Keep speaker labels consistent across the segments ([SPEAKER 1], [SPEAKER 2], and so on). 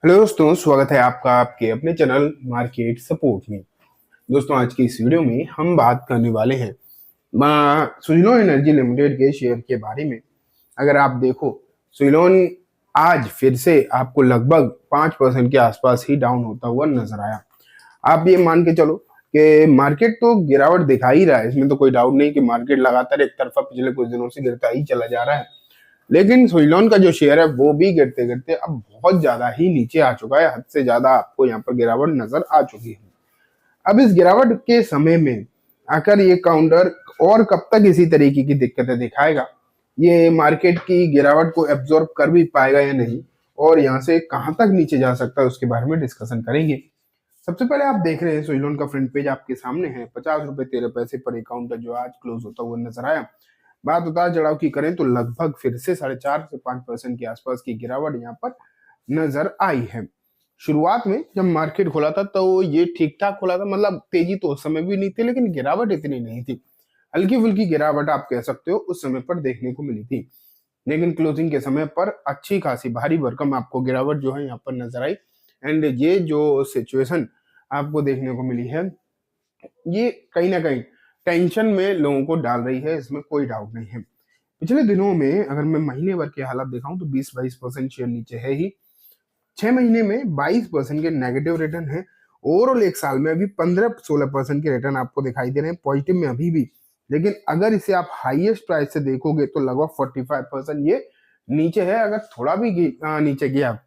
[SPEAKER 1] Hello दोस्तों, स्वागत है आपका आपके अपने चैनल मार्केट सपोर्ट में। दोस्तों, आज की इस वीडियो में हम बात करने वाले हैं सुजलोन एनर्जी लिमिटेड के शेयर के बारे में। अगर आप देखो, सुजलोन आज फिर से आपको लगभग 5% के आसपास ही डाउन होता हुआ नजर आया। आप ये मान के चलो कि मार्केट तो गिरावट दिखा ही रहा है, इसमें तो कोई डाउट नहीं कि मार्केट लगातार एक तरफा पिछले कुछ दिनों से गिरता ही चला जा रहा है। लेकिन सुइलोन का जो शेयर है वो भी गिरते गिरते अब बहुत ज्यादा ही नीचे आ चुका है। हद से ज्यादा आपको यहाँ पर गिरावट नजर आ चुकी है। अब इस गिरावट के समय में आकर ये काउंटर और कब तक इसी तरीके की दिक्कतें दिखाएगा, ये मार्केट की गिरावट को एब्जॉर्ब कर भी पाएगा या नहीं, और यहाँ से कहाँ तक नीचे जा सकता है उसके बारे में डिस्कशन करेंगे। सबसे पहले आप देख रहे हैं सुइलोन का फ्रंट पेज आपके सामने है। 50 रुपए 13 पैसे पर एक काउंटर जो आज क्लोज होता हुआ नजर आया। बात उतार चढ़ाव की करें तो लगभग फिर से 4.5 से 5% के आसपास की गिरावट यहाँ पर नजर आई है। शुरुआत में जब मार्केट खुला था तो ये ठीक ठाक खुला था, मतलब तेजी तो उस समय भी नहीं थी, लेकिन गिरावट इतनी नहीं थी। हल्की फुल्की गिरावट आप कह सकते हो उस समय पर देखने को मिली थी। लेकिन क्लोजिंग के समय पर अच्छी खासी भारी भरकम आपको गिरावट जो है यहाँ पर नजर आई। एंड ये जो सिचुएशन आपको देखने को मिली है, ये कहीं ना कहीं टेंशन में लोगों को डाल रही है, इसमें कोई डाउट नहीं है। पिछले दिनों में अगर मैं महीने भर के हालात दिखाऊं तो 20-22% शेयर नीचे है ही। 6 महीने में 22% के नेगेटिव रिटर्न है। ओवरऑल एक साल में अभी 15-16% के रिटर्न आपको दिखाई दे रहे हैं पॉजिटिव में अभी भी। लेकिन अगर इसे आप हाईएस्ट प्राइस से देखोगे तो लगभग 45% ये नीचे है। अगर थोड़ा भी नीचे गया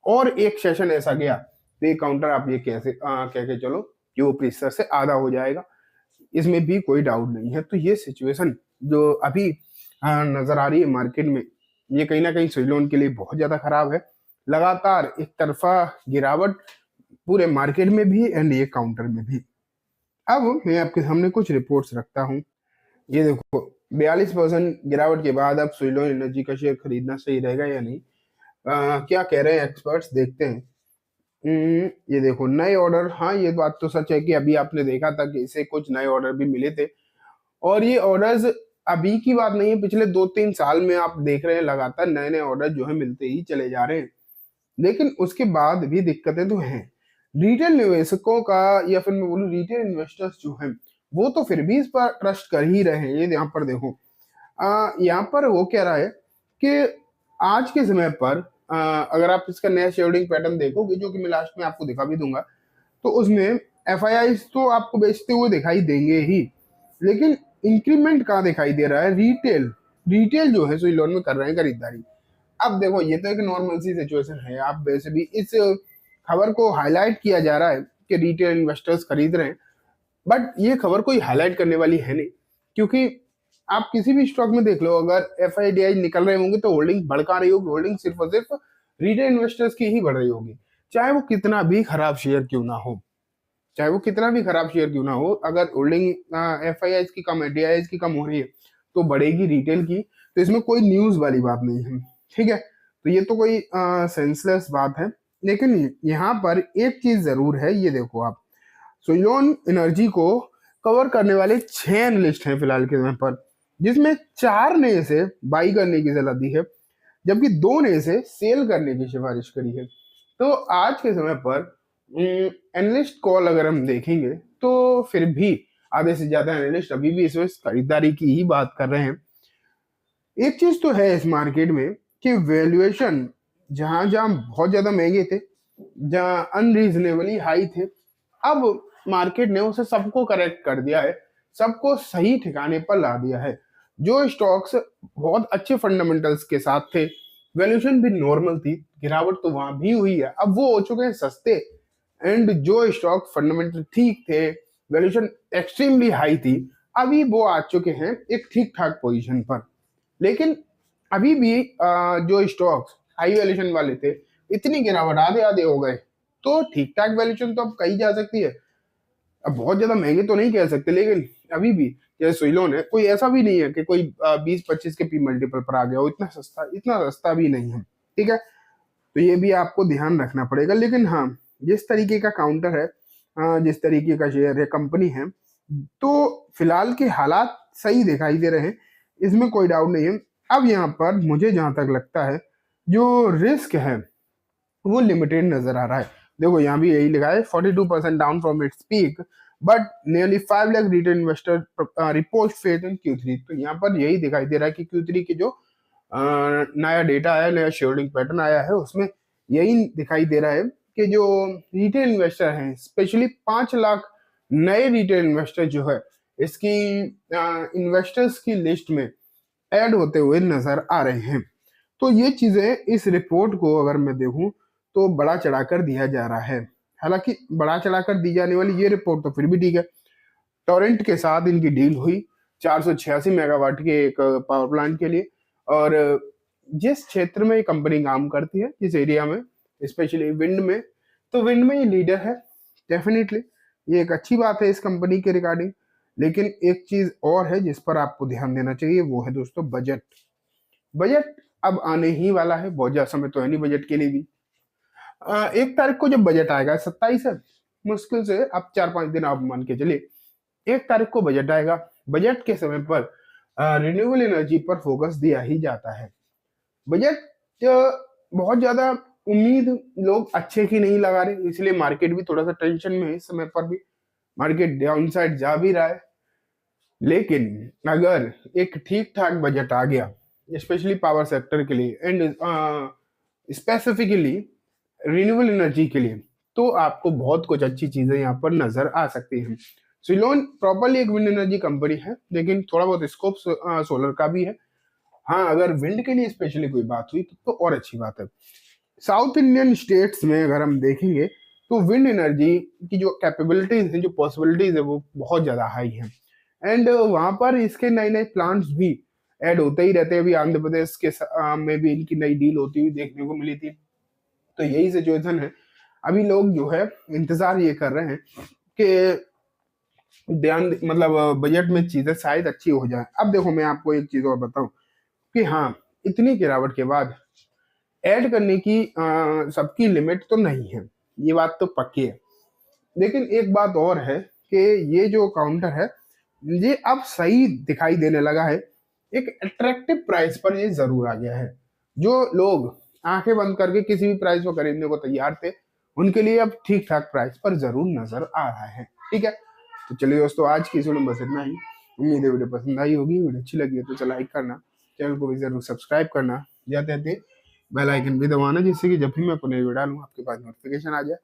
[SPEAKER 1] और एक सेशन ऐसा गया तो ये काउंटर आप ये कैसे कह के चलो कि वो प्रीसर से आधा हो जाएगा, इसमें भी कोई डाउट नहीं है। तो ये सिचुएशन जो अभी नजर आ रही है मार्केट में, ये कहीं ना कहीं सुइलोन के लिए बहुत ज्यादा खराब है। लगातार एक तरफा गिरावट पूरे मार्केट में भी एंड ये काउंटर में भी। अब मैं आपके सामने कुछ रिपोर्ट्स रखता हूँ। ये देखो, 42% गिरावट के बाद अब सुइलोन एनर्जी का शेयर खरीदना सही रहेगा या नहीं, क्या कह रहे हैं एक्सपर्ट्स, देखते हैं। ये देखो, नए ऑर्डर, हाँ ये बात तो सच है कि अभी आपने देखा था कि इसे कुछ नए ऑर्डर भी मिले थे। और ये ऑर्डर्स अभी की बात नहीं है, पिछले 2-3 साल में आप देख रहे हैं लगातार नए नए ऑर्डर जो है मिलते ही चले जा रहे हैं। लेकिन उसके बाद भी दिक्कतें तो हैं। रिटेल निवेशकों का, या फिर मैं बोलूँ रिटेल इन्वेस्टर्स जो हैं, वो तो फिर भी इस पर ट्रस्ट कर ही रहे हैं। ये यहाँ पर देखो, यहाँ पर वो कह रहा है कि आज के समय पर अगर आप इसका नया शेयरिंग पैटर्न देखोगे, जो कि मैं लास्ट में आपको दिखा भी दूंगा, तो उसमें एफ तो आपको बेचते हुए दिखाई देंगे ही। लेकिन इंक्रीमेंट कहाँ दिखाई दे रहा है? रिटेल रिटेल जो है सो लोन में कर रहे हैं खरीदारी। अब देखो, ये तो एक नॉर्मल सी सिचुएशन है। आप वैसे भी इस खबर को हाईलाइट किया जा रहा है कि रिटेल इन्वेस्टर्स खरीद रहे हैं, बट ये खबर कोई हाईलाइट करने वाली है नहीं। क्योंकि आप किसी भी स्टॉक में देख लो, अगर एफ निकल रहे होंगे तो होल्डिंग भड़का रही होगी। होल्डिंग सिर्फ और सिर्फ रिटेल इन्वेस्टर्स की ही बढ़ रही होगी, चाहे वो कितना भी खराब शेयर क्यों ना हो। चाहे वो कितना भी खराब शेयर क्यों ना हो, अगर होल्डिंग एफ की कम है, डी की कम हो रही है, तो बढ़ेगी रिटेल की। तो इसमें कोई न्यूज वाली बात नहीं है, ठीक है। तो ये तो कोई सेंसलेस बात है। लेकिन यहाँ पर एक चीज जरूर है, ये देखो आप, सुइलोन एनर्जी को कवर करने वाले 6 एनालिस्ट हैं फिलहाल के समय पर, जिसमें 4 ने इसे बाई करने की सलाह दी है, जबकि 2 ने इसे सेल करने की सिफारिश करी है। तो आज के समय पर एनालिस्ट कॉल अगर हम देखेंगे तो फिर भी आधे से ज्यादा एनालिस्ट अभी भी इसमें खरीदारी की ही बात कर रहे हैं। एक चीज तो है इस मार्केट में कि वैल्यूएशन जहां जहां बहुत ज्यादा महंगे थे, जहां अनरीजनेबली हाई थे, अब मार्केट ने उसे सबको करेक्ट कर दिया है, सबको सही ठिकाने पर ला दिया है। जो स्टॉक्स बहुत अच्छे फंडामेंटल्स के साथ थे, वैल्यूएशन भी नॉर्मल थी, गिरावट तो वहां भी हुई है, अब वो हो चुके हैं सस्ते। एंड जो स्टॉक फंडामेंटल ठीक थे, वैल्यूएशन एक्सट्रीमली हाई थी, अभी वो आ चुके हैं एक ठीक ठाक पोजीशन पर। लेकिन अभी भी जो स्टॉक्स हाई वैल्यूएशन वाले थे, इतनी गिरावट आधे आधे हो गए, तो ठीक ठाक वैल्यूएशन तो अब कही जा सकती है। अब बहुत ज्यादा महंगे तो नहीं कह सकते, लेकिन अभी भी जैसे सुइलोन है, कोई ऐसा भी नहीं है कि कोई 20-25 के पी मल्टीपल पर आ गया हो। इतना सस्ता भी नहीं है, ठीक है। तो ये भी आपको ध्यान रखना पड़ेगा। लेकिन हाँ, जिस तरीके का काउंटर है, जिस तरीके का शेयर है, कंपनी है, तो फिलहाल के हालात सही दिखाई दे रहे हैं, इसमें कोई डाउट नहीं है। अब यहाँ पर मुझे जहां तक लगता है, जो रिस्क है वो लिमिटेड नजर आ रहा है। देखो यहाँ भी यही लिखा है 42% down from its peak but nearly 5 lakh retail investor report faith in Q3। तो यहाँ पर यही दिखाई दे रहा है कि Q3 की जो नया डेटा आया, नया शेयरिंग पैटर्न आया है, उसमें यही दिखाई दे रहा है कि जो रिटेल इन्वेस्टर हैं, स्पेशली 5 लाख नए रिटेल इन्वेस्टर जो है इसकी इन्वेस्टर्स की लिस्ट में ऐड होते हुए नजर आ रहे हैं। तो ये चीजें इस रिपोर्ट को अगर मैं देखूं तो बड़ा चढ़ाकर दिया जा रहा है। हालांकि बड़ा चढ़ाकर दी जाने वाली ये रिपोर्ट तो फिर भी ठीक है। टोरेंट के साथ इनकी डील हुई 486 मेगावाट के एक पावर प्लांट के लिए, और जिस क्षेत्र में ये कंपनी काम करती है, जिस एरिया में, स्पेशली विंड में, तो विंड में ये लीडर है। डेफिनेटली ये एक अच्छी बात है इस कंपनी के रिगार्डिंग। लेकिन एक चीज और है जिस पर आपको ध्यान देना चाहिए, वो है दोस्तों बजट। बजट अब आने ही वाला है, बहुत ज्यादा समय तो है नहीं बजट के लिए भी। 1 तारीख को जब बजट आएगा, 27 है, मुश्किल से अब 4-5 दिन आप मान के चलिए, 1 तारीख को बजट आएगा। बजट के समय पर रिन्यूएबल एनर्जी पर फोकस दिया ही जाता है। बजट बहुत ज्यादा उम्मीद लोग अच्छे की नहीं लगा रहे, इसलिए मार्केट भी थोड़ा सा टेंशन में है इस समय पर भी। मार्केट डाउन साइड जा भी रहा है। लेकिन अगर एक ठीक ठाक बजट आ गया, स्पेशली पावर सेक्टर के लिए एंड स्पेसिफिकली रिन्यूएबल एनर्जी के लिए, तो आपको बहुत कुछ अच्छी चीजें यहाँ पर नजर आ सकती हैं। सुलोन प्रॉपरली एक विंड एनर्जी कंपनी है, लेकिन थोड़ा बहुत स्कोप सोलर का भी है। हाँ, अगर विंड के लिए स्पेशली कोई बात हुई तो और अच्छी बात है। साउथ इंडियन स्टेट्स में अगर हम देखेंगे तो विंड एनर्जी की जो कैपेबिलिटीज है, जो पॉसिबिलिटीज है, वो बहुत ज्यादा हाई है। एंड वहां पर इसके नए नए प्लांट्स भी ऐड होते ही रहते हैं। अभी आंध्र प्रदेश के में भी इनकी नई डील होती हुई देखने को मिली थी। तो यही सिचुएशन है। अभी लोग जो है इंतजार ये कर रहे हैं कि ध्यान, मतलब बजट में चीजें शायद अच्छी हो जाए। अब देखो मैं आपको एक चीज और बताऊं कि हाँ, इतनी गिरावट के बाद ऐड करने की सबकी लिमिट तो नहीं है, ये बात तो पक्की है। लेकिन एक बात और है कि ये जो काउंटर है, ये अब सही दिखाई देने लगा है। एक अट्रैक्टिव प्राइस पर ये जरूर आ गया है। जो लोग आंखें बंद करके किसी भी प्राइस को खरीदने को तैयार थे, उनके लिए अब ठीक ठाक प्राइस पर जरूर नजर आ रहा है। ठीक है, तो चलिए दोस्तों, आज की इस वीडियो में बस इतना ही। उम्मीद है वीडियो पसंद आई होगी। वीडियो अच्छी लगी है तो चलो लाइक करना, चैनल को भी जरूर सब्सक्राइब करना, जाते थे बेल आइकन भी दबाना, जिससे कि जब भी मैं कोई नई वीडियो डालूं आपके पास नोटिफिकेशन आ जाए।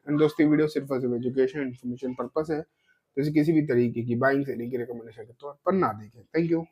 [SPEAKER 1] एंड दोस्तों, वीडियो सिर्फ और सिर्फ एजुकेशन इन्फॉर्मेशन पर्पस है, तो किसी भी तरीके की बाइंग सेलिंग की रिकमेंडेशन के तौर पर ना देखें। Thank you.